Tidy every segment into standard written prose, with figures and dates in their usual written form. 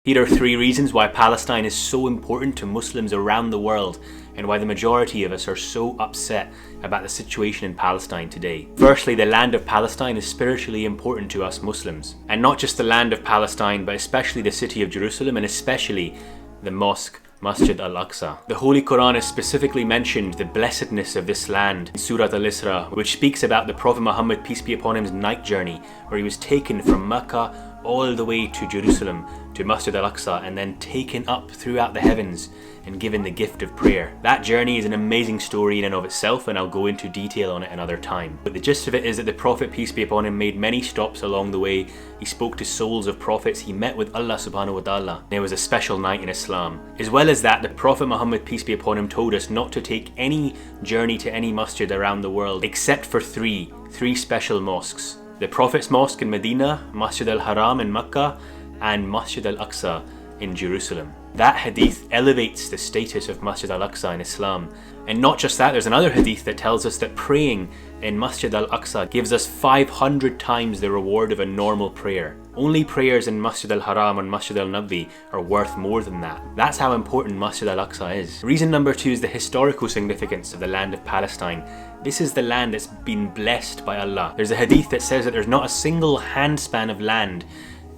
Here are 3 reasons why Palestine is so important to Muslims around the world and why the majority of us are so upset about the situation in Palestine today. Firstly, the land of Palestine is spiritually important to us Muslims. And not just the land of Palestine, but especially the city of Jerusalem and especially the mosque, Masjid al-Aqsa. The Holy Quran has specifically mentioned the blessedness of this land in Surah Al-Isra, which speaks about the Prophet Muhammad, peace be upon him's night journey, where he was taken from Mecca all the way to Jerusalem, to Masjid al-Aqsa, and then taken up throughout the heavens and given the gift of prayer. That journey is an amazing story in and of itself, and I'll go into detail on it another time. But the gist of it is that the Prophet, peace be upon him, made many stops along the way. He spoke to souls of prophets, he met with Allah subhanahu wa ta'ala. It was a special night in Islam. As well as that, the Prophet Muhammad, peace be upon him, told us not to take any journey to any masjid around the world except for three special mosques. The Prophet's Mosque in Medina, Masjid al-Haram in Mecca, and Masjid al-Aqsa in Jerusalem. That hadith elevates the status of Masjid al-Aqsa in Islam. And not just that, there's another hadith that tells us that praying in Masjid al-Aqsa gives us 500 times the reward of a normal prayer. Only prayers in Masjid al-Haram and Masjid al-Nabi are worth more than that. That's how important Masjid al-Aqsa is. Reason number 2 is the historical significance of the land of Palestine. This is the land that's been blessed by Allah. There's a hadith that says that there's not a single handspan of land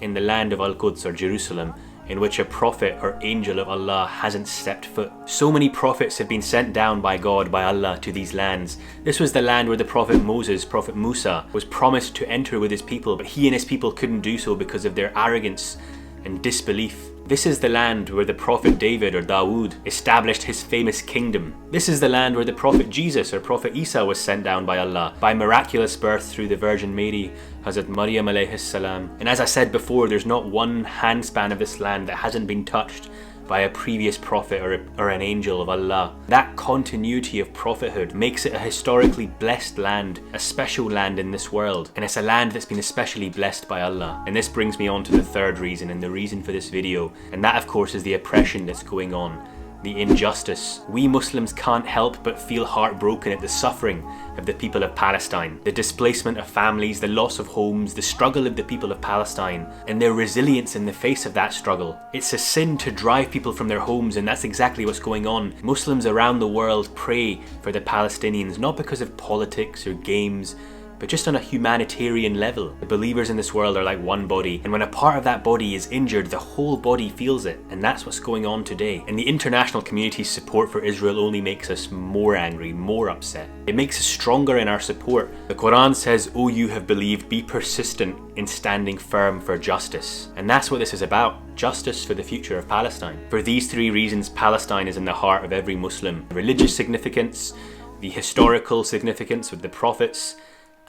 in the land of Al-Quds or Jerusalem in which a prophet or angel of Allah hasn't stepped foot. So many prophets have been sent down by God, by Allah, to these lands. This was the land where the Prophet Moses, Prophet Musa, was promised to enter with his people, but he and his people couldn't do so because of their arrogance and disbelief. This is the land where the Prophet David or Dawood established his famous kingdom. This is the land where the Prophet Jesus or Prophet Isa was sent down by Allah by miraculous birth through the Virgin Mary, Hazrat Maryam alayhi salam. And as I said before, there's not one handspan of this land that hasn't been touched by a previous prophet or an angel of Allah. That continuity of prophethood makes it a historically blessed land, a special land in this world, and it's a land that's been especially blessed by Allah. And this brings me on to the 3rd reason and the reason for this video, and that of course is the oppression that's going on, the injustice. We Muslims can't help but feel heartbroken at the suffering of the people of Palestine, the displacement of families, the loss of homes, the struggle of the people of Palestine, and their resilience in the face of that struggle. It's a sin to drive people from their homes, and that's exactly what's going on. Muslims around the world pray for the Palestinians, not because of politics or games, but just on a humanitarian level. The believers in this world are like one body, and when a part of that body is injured, the whole body feels it, and that's what's going on today. And the international community's support for Israel only makes us more angry, more upset. It makes us stronger in our support. The Quran says, "O you have believed, be persistent in standing firm for justice." And that's what this is about. Justice for the future of Palestine. For these 3 reasons, Palestine is in the heart of every Muslim. Religious significance, the historical significance of the prophets,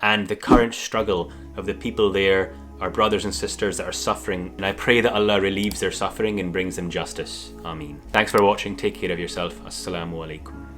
and the current struggle of the people there, our brothers and sisters that are suffering. And I pray that Allah relieves their suffering and brings them justice. Ameen. Thanks for watching. Take care of yourself. Assalamu alaikum.